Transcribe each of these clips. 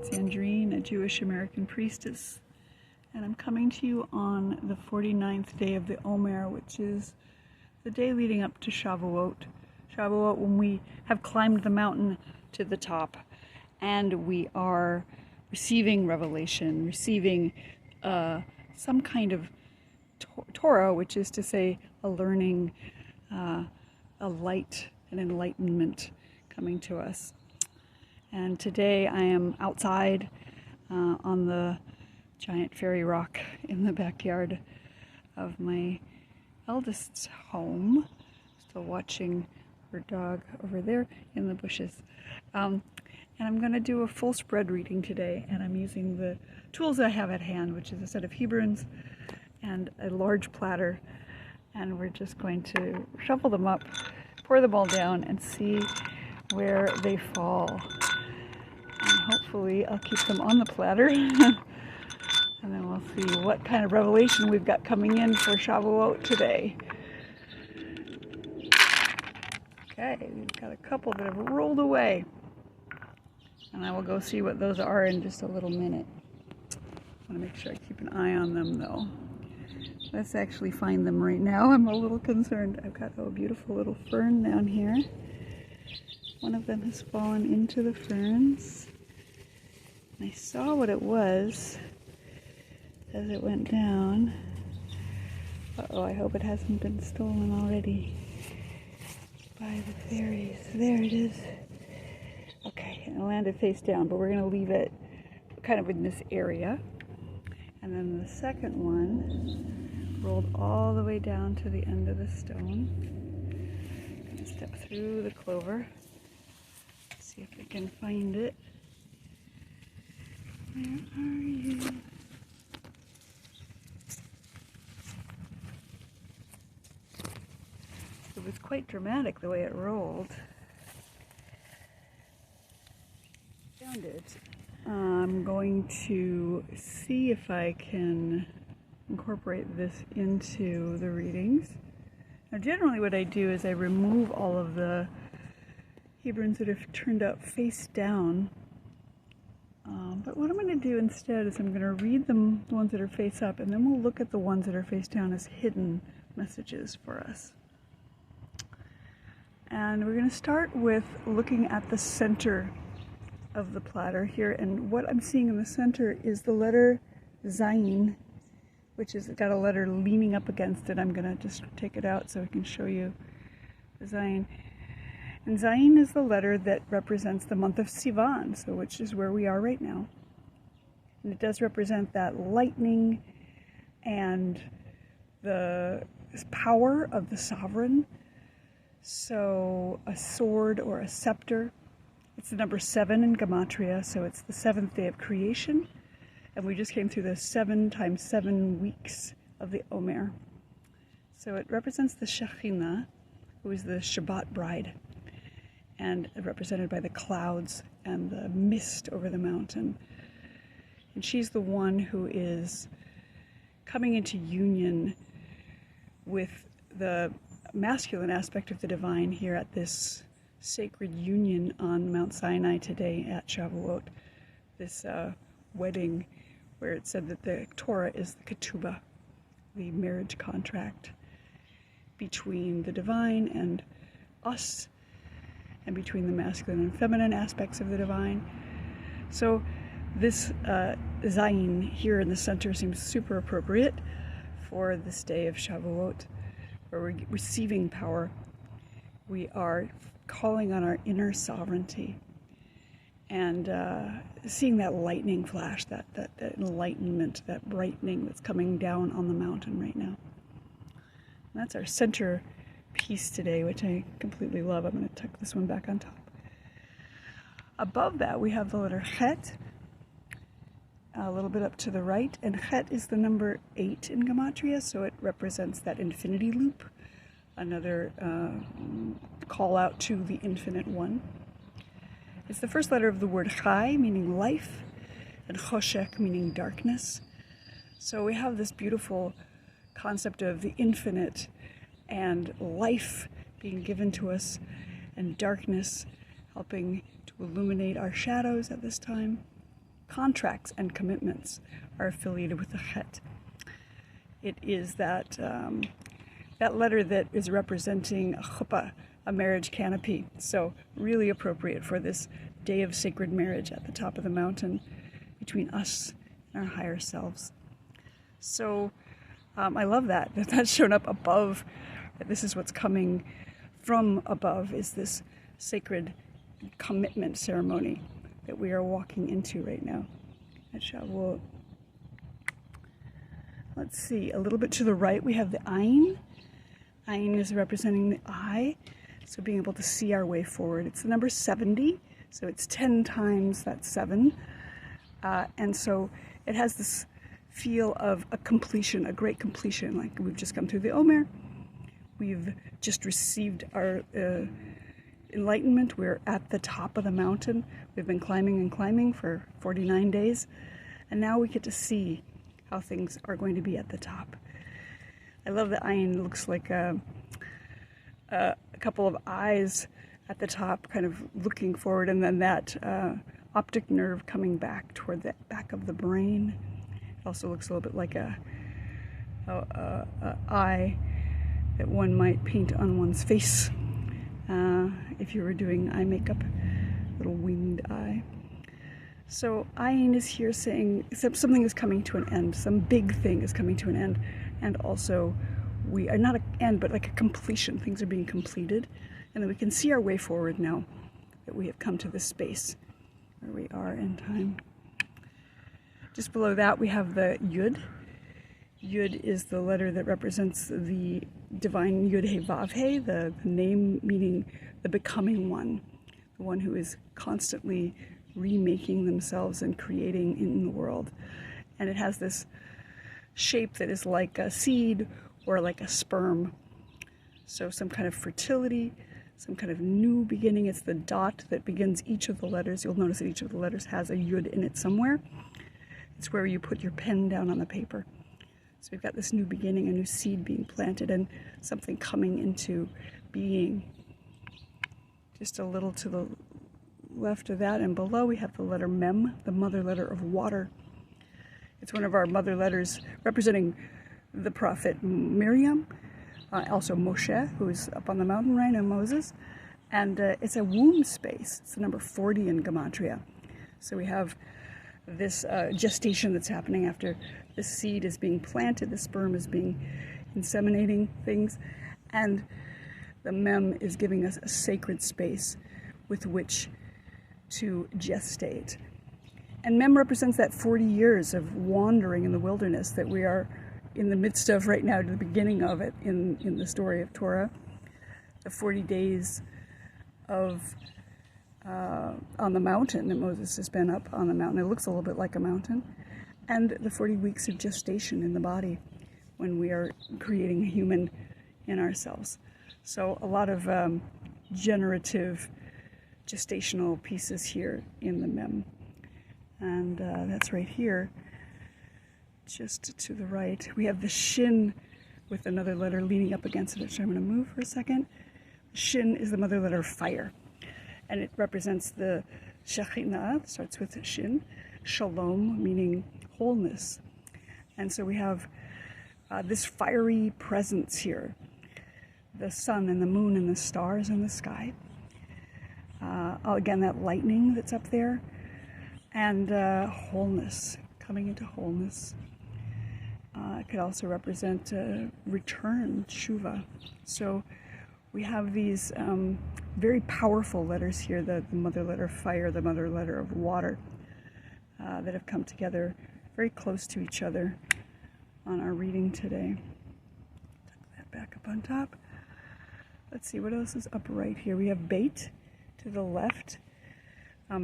It's Andrine, a Jewish American priestess, and I'm coming to you on the 49th day of the Omer, which is the day leading up to Shavuot. Shavuot, when we have climbed the mountain to the top and we are receiving revelation, receiving some kind of Torah, which is to say a learning, a light, an enlightenment coming to us. And today I am outside on the giant fairy rock in the backyard of my eldest's home, still watching her dog over there in the bushes. And I'm going to do a full spread reading today, and I'm using the tools I have at hand, which is a set of Hebrunes and a large platter, and we're just going to shuffle them up, pour them all down, and see where they fall. And hopefully I'll keep them on the platter and then we'll see what kind of revelation we've got coming in for Shavuot today. Okay, we've got a couple that have rolled away, and I will go see what those are in just a little minute. I want to make sure I keep an eye on them though. Let's actually find them right now. I'm a little concerned. I've got a beautiful little fern down here. One of them has fallen into the ferns. And I saw what it was as it went down. Uh-oh, I hope it hasn't been stolen already by the fairies. There it is. Okay, it landed face down, but we're going to leave it kind of in this area. And then the second one rolled all the way down to the end of the stone. I'm going to step through the clover. See if I can find it. Where are you? It was quite dramatic the way it rolled. Found it. I'm going to see if I can incorporate this into the readings. Now generally what I do is I remove all of the Hebrunes that have turned out face down. But what I'm going to do instead is I'm going to read them, the ones that are face up, and then we'll look at the ones that are face down as hidden messages for us. And we're going to start with looking at the center of the platter here, and what I'm seeing in the center is the letter Zayin, which has got a letter leaning up against it. I'm going to just take it out so I can show you the Zayin. And Zayin is the letter that represents the month of Sivan, so which is where we are right now. And it does represent that lightning and the power of the sovereign. So a sword or a scepter. It's the number 7 in Gematria, so it's the 7th day of creation. And we just came through the 7 times 7 weeks of the Omer. So it represents the Shekhinah, who is the Shabbat bride, and represented by the clouds and the mist over the mountain. And she's the one who is coming into union with the masculine aspect of the divine here at this sacred union on Mount Sinai today at Shavuot, this wedding where it said that the Torah is the ketubah, the marriage contract between the divine and us, and between the masculine and feminine aspects of the divine. So this Zayin here in the center seems super appropriate for this day of Shavuot, where we're receiving power. We are calling on our inner sovereignty and seeing that lightning flash, that enlightenment, that brightening that's coming down on the mountain right now. And that's our center piece today, which I completely love. I'm going to tuck this one back on top. Above that we have the letter Chet, a little bit up to the right, and Chet is the number 8 in Gematria, so it represents that infinity loop, another call out to the infinite one. It's the first letter of the word Chai, meaning life, and Choshek, meaning darkness. So we have this beautiful concept of the infinite and life being given to us, and darkness helping to illuminate our shadows at this time. contracts and commitments are affiliated with the chet. It is that letter that is representing a chuppah, a marriage canopy. So really appropriate for this day of sacred marriage at the top of the mountain between us and our higher selves. So I love that that's shown up above. This is what's coming from above, is this sacred commitment ceremony that we are walking into right now at Shavuot. Let's see, a little bit to the right we have the Ayin. Ayin is representing the eye, so being able to see our way forward. It's the number 70, so it's 10 times that 7. And so it has this feel of a completion, a great completion, like we've just come through the Omer. We've just received our enlightenment. We're at the top of the mountain. We've been climbing and climbing for 49 days, and now we get to see how things are going to be at the top. I love the ayin. It looks like a couple of eyes at the top, kind of looking forward, and then that optic nerve coming back toward the back of the brain. It also looks a little bit like a eye that one might paint on one's face if you were doing eye makeup, little winged eye. So ayin is here saying something is coming to an end, some big thing is coming to an end, and also we are not an end, but like a completion. Things are being completed, and then we can see our way forward now that we have come to this space where we are in time. Just below that we have the Yud. Yud is the letter that represents the divine Yud He Vav He, the name meaning the becoming one, the one who is constantly remaking themselves and creating in the world. And it has this shape that is like a seed or like a sperm. So some kind of fertility, some kind of new beginning. It's the dot that begins each of the letters. You'll notice that each of the letters has a Yud in it somewhere. It's where you put your pen down on the paper. So we've got this new beginning, a new seed being planted, and something coming into being. Just a little to the left of that and below we have the letter Mem, the mother letter of water. It's one of our mother letters representing the prophet Miriam, also Moshe, who's up on the mountain, right, and Moses. And it's a womb space. It's the number 40 in Gematria. So we have this gestation that's happening after the seed is being planted, the sperm is being inseminating things, and the Mem is giving us a sacred space with which to gestate. And Mem represents that 40 years of wandering in the wilderness that we are in the midst of right now, to the beginning of it in the story of Torah. The 40 days of on the mountain that Moses has been up on the mountain. It looks a little bit like a mountain. And the 40 weeks of gestation in the body when we are creating a human in ourselves. So a lot of generative gestational pieces here in the Mem. And that's right here, just to the right. We have the Shin with another letter leaning up against it, so I'm going to move for a second. Shin is the mother letter of fire, and it represents the Shekhinah, starts with Shin, Shalom, meaning wholeness. And so we have this fiery presence here, the sun and the moon and the stars in the sky. Again, that lightning that's up there, and wholeness, coming into wholeness. It could also represent return, tshuva. So we have these very powerful letters here, the mother letter of fire, the mother letter of water, that have come together very close to each other on our reading today. Tuck that back up on top. Let's see, what else is up right here? We have Beit to the left.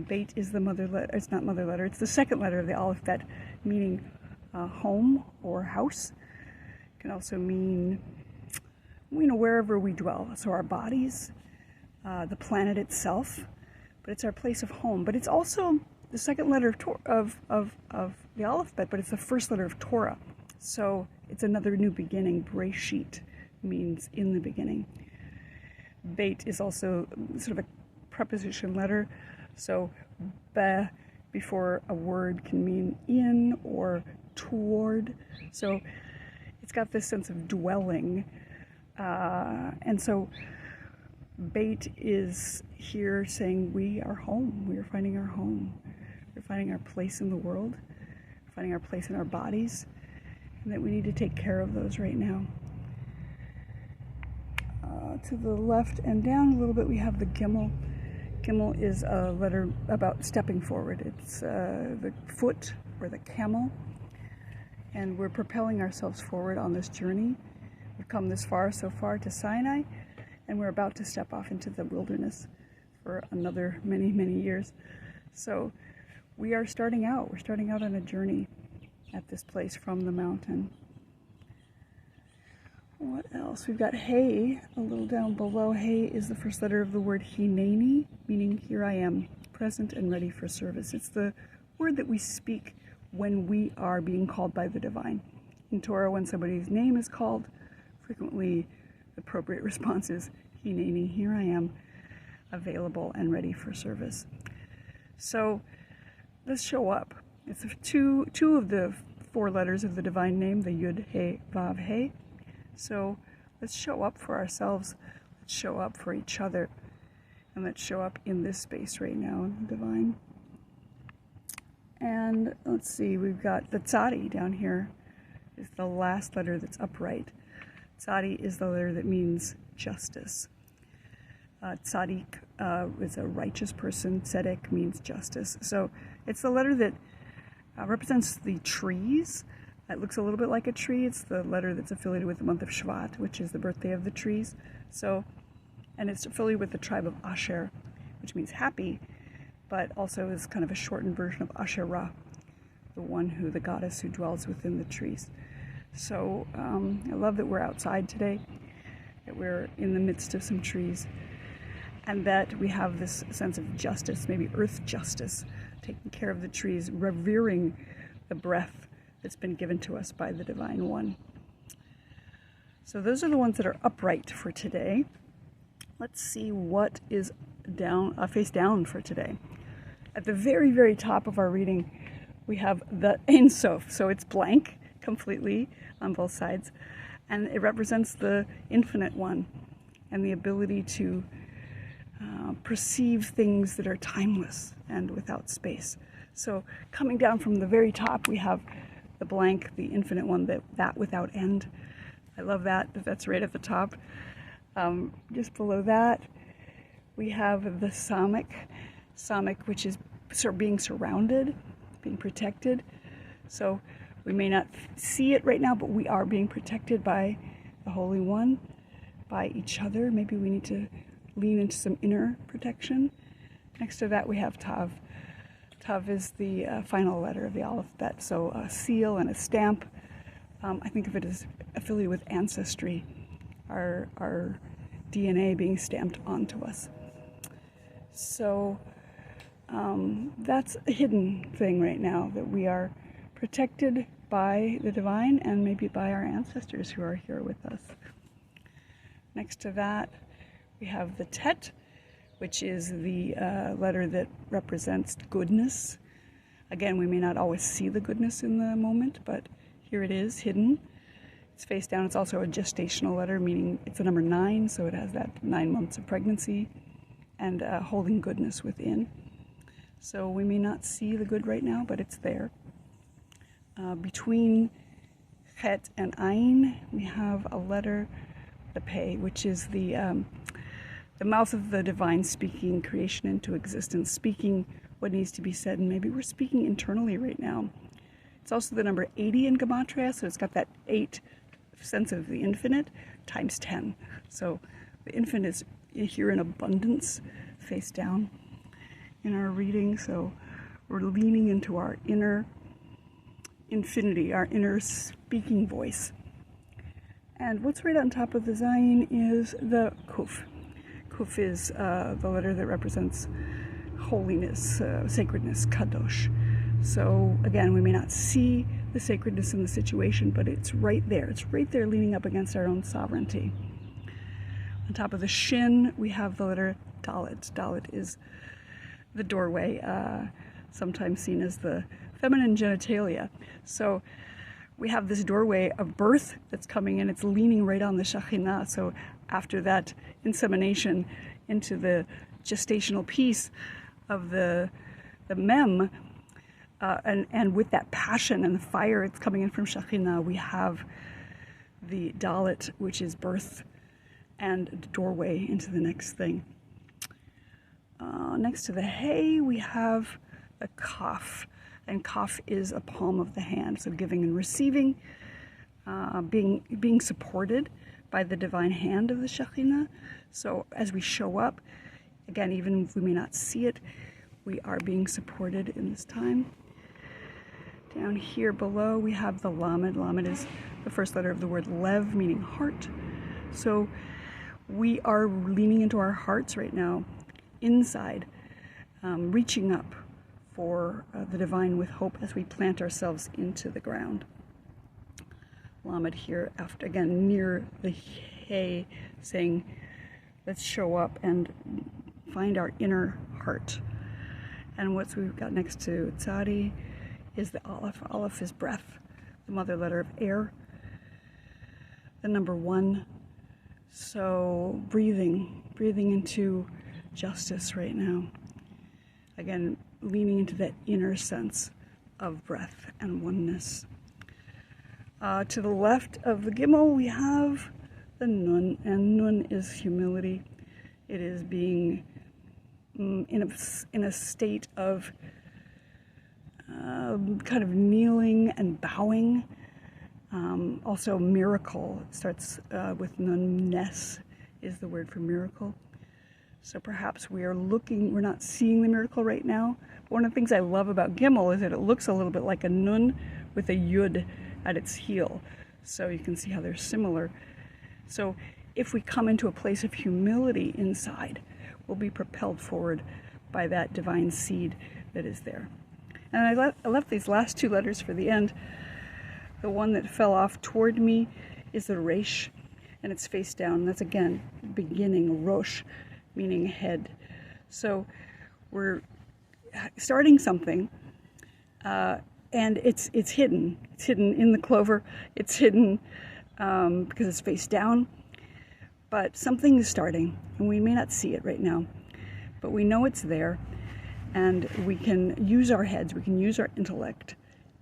Beit is the mother letter. It's not mother letter. It's the second letter of the alphabet, meaning home or house. It can also mean, wherever we dwell. So our bodies, the planet itself, but it's our place of home. But it's also the second letter of the alphabet, but it's the first letter of Torah. So it's another new beginning. Breshit means in the beginning. Beit is also sort of a preposition letter. So be before a word can mean in or toward. So it's got this sense of dwelling. And so Beit is here saying we are home. We are finding our home. We're finding our place in the world. We're finding our place in our bodies. And that we need to take care of those right now. To the left and down a little bit, we have the Gimel. Gimel is a letter about stepping forward. It's the foot or the camel. And we're propelling ourselves forward on this journey. We've come this far so far to Sinai, and we're about to step off into the wilderness for another many, many years. So we are starting out. We're starting out on a journey at this place from the mountain. What else? We've got Hey a little down below. Hey is the first letter of the word Hineni, meaning here I am, present and ready for service. It's the word that we speak when we are being called by the divine. In Torah, when somebody's name is called, frequently the appropriate response is Hineni, here I am, available and ready for service. So let's show up. It's two of the 4 letters of the divine name, the Yud, He, Vav, He. So let's show up for ourselves, let's show up for each other, and let's show up in this space right now in the divine. And let's see, we've got the Tzadi down here. Is the last letter that's upright. Tzadi is the letter that means justice. Tzadik is a righteous person. Tzedek means justice. So it's the letter that represents the trees. It looks a little bit like a tree. It's the letter that's affiliated with the month of Shavuot, which is the birthday of the trees. So, and it's affiliated with the tribe of Asher, which means happy, but also is kind of a shortened version of Asherah, the goddess who dwells within the trees. So I love that we're outside today, that we're in the midst of some trees, and that we have this sense of justice, maybe earth justice, taking care of the trees, revering the breath that's been given to us by the Divine One. So those are the ones that are upright for today. Let's see what is down, face down for today. At the very, very top of our reading, we have the Ein Sof. So it's blank completely on both sides. And it represents the infinite one and the ability to perceive things that are timeless and without space. So coming down from the very top, we have the blank, the infinite one, that without end. I love that. That's right at the top. Just below that, we have the Samik, which is being surrounded, being protected. So we may not see it right now, but we are being protected by the Holy One, by each other. Maybe we need to lean into some inner protection. Next to that, we have Tav. Tav is the final letter of the alphabet, so a seal and a stamp. I think of it as affiliated with ancestry, our DNA being stamped onto us. So that's a hidden thing right now, that we are protected by the divine and maybe by our ancestors who are here with us. Next to that, we have the Tet, which is the letter that represents goodness. Again, we may not always see the goodness in the moment, but here it is, hidden. It's face down. It's also a gestational letter, meaning it's a number 9, so it has that 9 months of pregnancy and holding goodness within. So we may not see the good right now, but it's there. Between Het and Ayin, we have a letter, the Pei, which is the mouth of the divine, speaking creation into existence, speaking what needs to be said, and maybe we're speaking internally right now. It's also the number 80 in Gematria, so it's got that 8 sense of the infinite times 10. So the infinite is here in abundance, face down in our reading, so we're leaning into our inner infinity, our inner speaking voice. And what's right on top of the Zayin is the Kuf. Kuf is the letter that represents holiness, sacredness, kadosh. So again, we may not see the sacredness in the situation, but it's right there. It's right there leaning up against our own sovereignty. On top of the Shin, we have the letter Dalet. Dalet is the doorway, sometimes seen as the feminine genitalia. So we have this doorway of birth that's coming in. It's leaning right on the Shekhinah. So after that insemination into the gestational piece of the mem, and with that passion and the fire it's coming in from Shekhinah, we have the Dalet, which is birth, and the doorway into the next thing. Next to the Hey, we have the Kaf, and Kaf is a palm of the hand, so giving and receiving, being supported by the divine hand of the Shekhinah. So as we show up, again, even if we may not see it, we are being supported in this time. Down here below, we have the Lamed. Lamed is the first letter of the word Lev, meaning heart. So we are leaning into our hearts right now, inside, reaching up for the divine with hope as we plant ourselves into the ground. Lamed here, after again near the Hey, saying, let's show up and find our inner heart. And what we've got next to Tzadi is the Aleph. Aleph is breath, the mother letter of air, the number 1. So breathing into justice right now. Again, leaning into that inner sense of breath and oneness. To the left of the Gimel, we have the Nun, and Nun is humility. It is being in a state of kind of kneeling and bowing. Also miracle. It starts with Nun. Ness is the word for miracle. So perhaps we're not seeing the miracle right now. One of the things I love about Gimel is that it looks a little bit like a Nun with a Yud at its heel. So you can see how they're similar. So if we come into a place of humility inside, we'll be propelled forward by that divine seed that is there. And I left these last 2 letters for the end. The one that fell off toward me is the Resh, and it's face down. That's again beginning, Rosh, meaning head. So we're starting something, and it's hidden. It's hidden in the clover. It's hidden because it's face down. But something is starting, and we may not see it right now, but we know it's there, and we can use our heads, we can use our intellect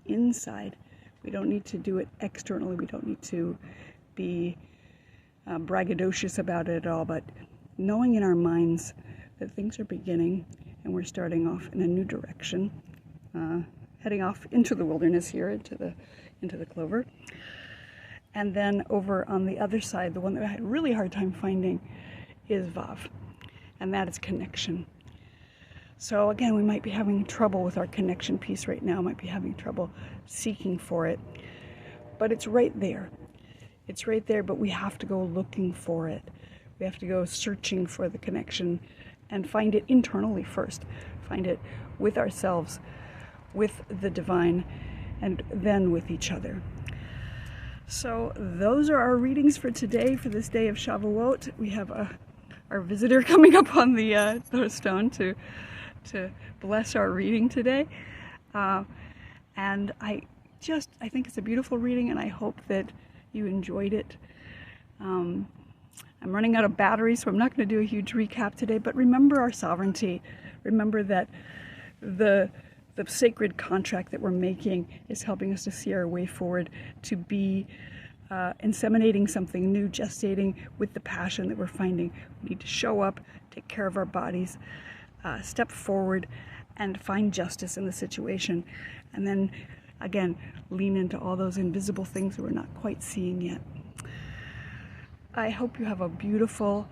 inside. We don't need to do it externally. We don't need to be braggadocious about it at all, but knowing in our minds that things are beginning and we're starting off in a new direction, heading off into the wilderness here, into the clover. And then over on the other side, the one that I had a really hard time finding is Vav, and that is connection. So again, we might be having trouble with our connection piece right now, might be having trouble seeking for it, but it's right there. It's right there, but we have to go looking for it. We have to go searching for the connection and find it internally first. Find it with ourselves, with the divine, and then with each other. So those are our readings for today, for this day of Shavuot. We have our visitor coming up on the stone to bless our reading today. And I think it's a beautiful reading, and I hope that you enjoyed it. I'm running out of battery, so I'm not going to do a huge recap today, but remember our sovereignty. Remember that the sacred contract that we're making is helping us to see our way forward, to be inseminating something new, gestating with the passion that we're finding. We need to show up, take care of our bodies, step forward, and find justice in the situation. And then, again, lean into all those invisible things that we're not quite seeing yet. I hope you have a beautiful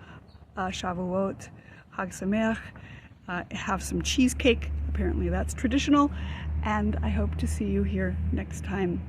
Shavuot, Hag Sameach. Have some cheesecake. Apparently that's traditional. And I hope to see you here next time.